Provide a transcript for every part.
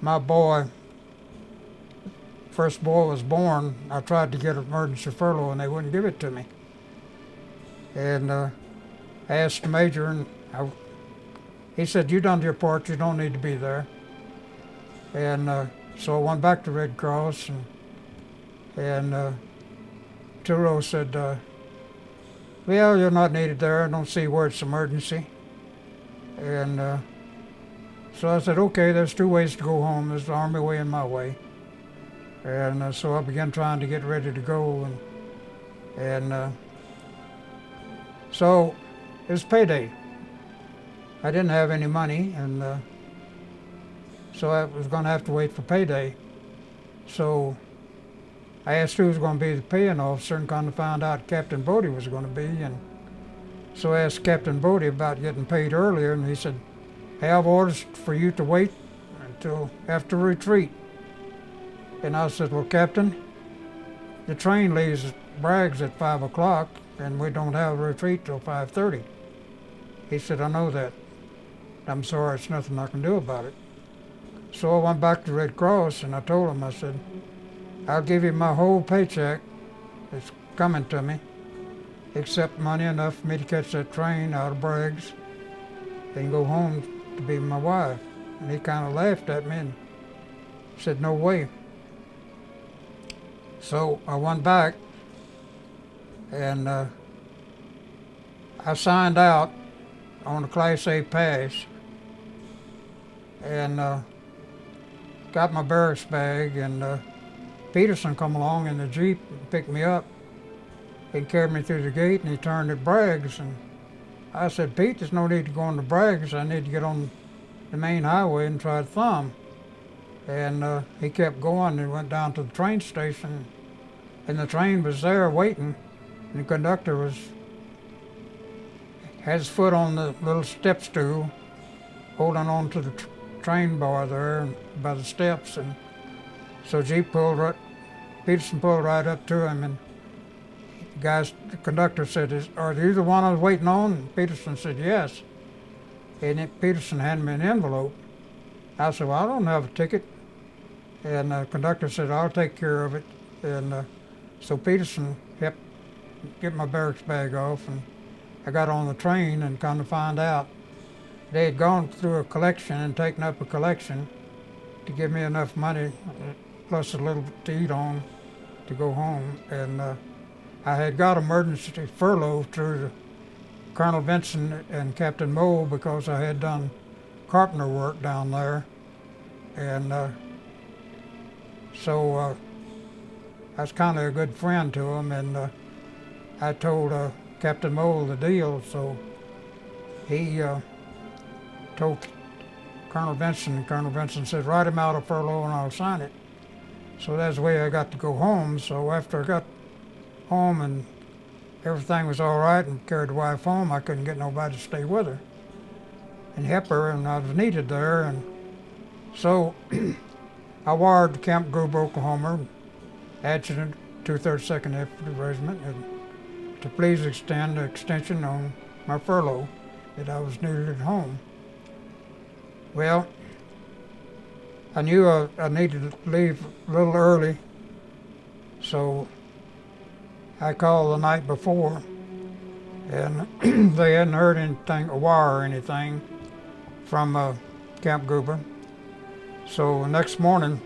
my boy, first boy was born, I tried to get emergency furlough and they wouldn't give it to me. And I asked the major, and he said, "You done your part. You don't need to be there." And so I went back to Red Cross, and Turo said, "Well, you're not needed there. I don't see where it's emergency." And so I said, "Okay, there's two ways to go home. There's the Army way and my way." And so I began trying to get ready to go, and so it was payday. I didn't have any money, and so I was going to have to wait for payday. So I asked who was going to be the paying officer, and kind of found out Captain Bodie was going to be. And so I asked Captain Bodie about getting paid earlier, and he said, "I have orders for you to wait until after retreat." And I said, "Well, Captain, the train leaves Bragg's at 5 o'clock, and we don't have a retreat till 5:30. He said, "I know that. I'm sorry, it's nothing I can do about it." So I went back to Red Cross, and I told him, I said, "I'll give you my whole paycheck that's coming to me, except money enough for me to catch that train out of Bragg's and go home to be with my wife." And he kind of laughed at me and said, "No way." So I went back, and I signed out on a Class A pass, and got my barracks bag, and Peterson come along in the Jeep and picked me up and carried me through the gate, and he turned at Bragg's, and I said, "Pete, there's no need to go on to Bragg's. I need to get on the main highway and try to thumb." And he kept going and went down to the train station, and the train was there waiting, and the conductor had his foot on the little step stool, holding on to the train bar there by the steps. And so Peterson pulled right up to him, and the conductor said, "Are you the one I was waiting on?" And Peterson said, "Yes." And Peterson handed me an envelope. I said, "Well, I don't have a ticket." And the conductor said, "I'll take care of it." And so Peterson helped get my barracks bag off, and I got on the train and kind of found out they had gone through a collection and taken up a collection to give me enough money, plus a little to eat on, to go home. And I had got emergency furlough through Colonel Vinson and Captain Moe because I had done carpenter work down there. And so I was kind of a good friend to him, and I told Captain Moe the deal, so he told Colonel Vinson, and Colonel Vinson said, "Write him out a furlough and I'll sign it." So that's the way I got to go home. So after I got home and everything was all right and carried the wife home, I couldn't get nobody to stay with her and help her, and I was needed there. And so I wired to Camp Gruber, Oklahoma, adjutant 232nd Infantry Regiment, and to please extend the extension on my furlough that I was needed at home. Well, I knew I needed to leave a little early, so I called the night before, and they hadn't heard anything, a wire or anything, from Camp Gruber. So the next morning,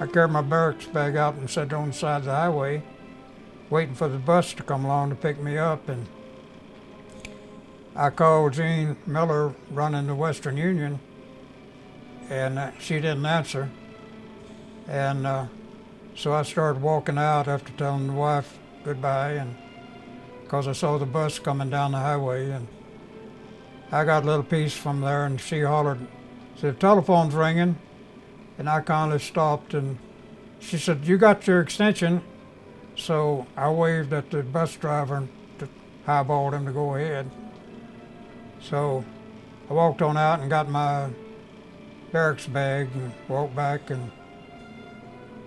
I carried my barracks bag out and sat on the side of the highway, waiting for the bus to come along to pick me up. And I called Jean Miller running the Western Union, and she didn't answer. And so I started walking out after telling the wife goodbye, and because I saw the bus coming down the highway, and I got a little piece from there, and she hollered, said, "The telephone's ringing." And I kind of stopped, and she said, "You got your extension?" So I waved at the bus driver and highballed him to go ahead. So I walked on out and got my barracks bag and walked back. And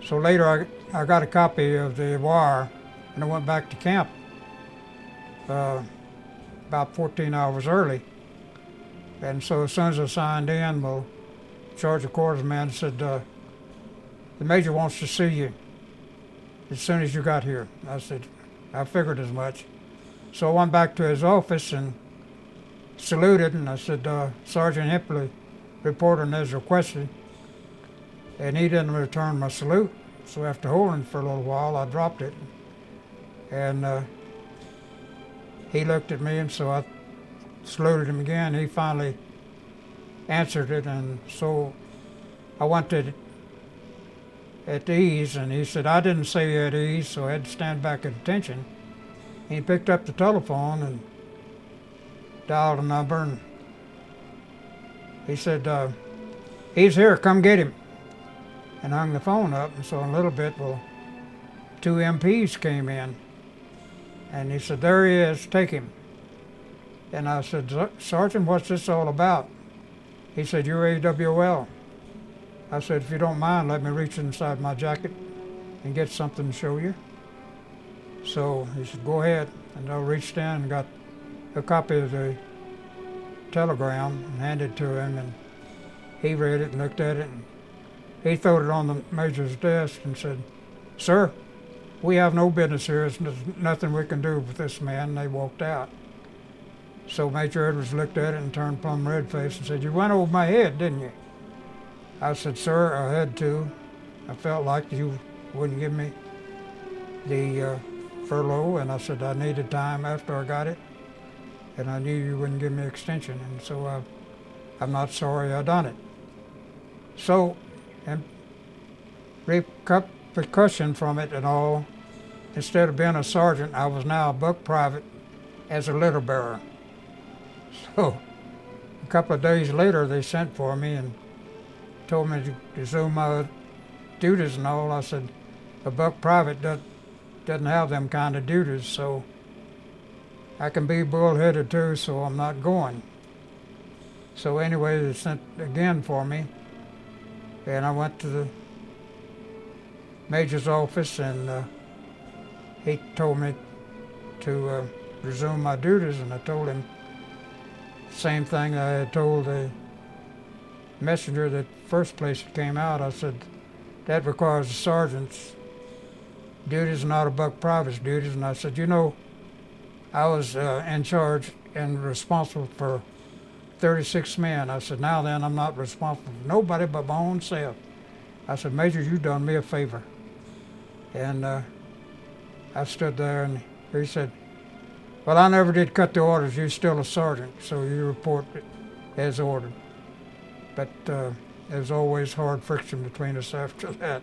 so later I got a copy of the wire, and I went back to camp about 14 hours early. And so as soon as I signed in, well, sergeant quarters man said, the major wants to see you as soon as you got here. I said, I figured as much. So I went back to his office and saluted, and I said, Sergeant Hemperley reporting as requested. And he didn't return my salute. So after holding for a little while, I dropped it. And he looked at me, and so I saluted him again. He finally answered it, and so I went to at ease, and he said, I didn't say at ease, so I had to stand back at attention. He picked up the telephone and dialed a number, and he said, he's here, come get him. And hung the phone up, and so in a little bit, well, 2 MPs came in, and he said, there he is, take him. And I said, Sergeant, what's this all about? He said, you're AWL. I said, if you don't mind, let me reach inside my jacket and get something to show you. So he said, go ahead. And I reached in and got a copy of the telegram and handed it to him, and he read it and looked at it, and he threw it on the major's desk and said, sir, we have no business here. There's nothing we can do with this man. And they walked out. So Major Edwards looked at it and turned plumb red-faced and said, you went over my head, didn't you? I said, sir, I had to. I felt like you wouldn't give me the furlough, and I said I needed time after I got it, and I knew you wouldn't give me extension, and so I'm not sorry I done it. So, and repercussion from it and all, instead of being a sergeant, I was now a buck private as a litter bearer. So, a couple of days later, they sent for me and told me to resume my duties and all. I said, a buck private doesn't have them kind of duties, so I can be bullheaded too, so I'm not going. So anyway, they sent again for me, and I went to the major's office, and he told me to resume my duties, and I told him the same thing I had told the messenger that first place it came out. I said, that requires a sergeant's duties, not a buck private's duties. And I said, you know, I was in charge and responsible for 36 men. I said, now then, I'm not responsible for nobody but my own self. I said, Major, you done me a favor. And I stood there, and he said, well, I never did cut the orders. You're still a sergeant, so you report as ordered. But there was always hard friction between us after that.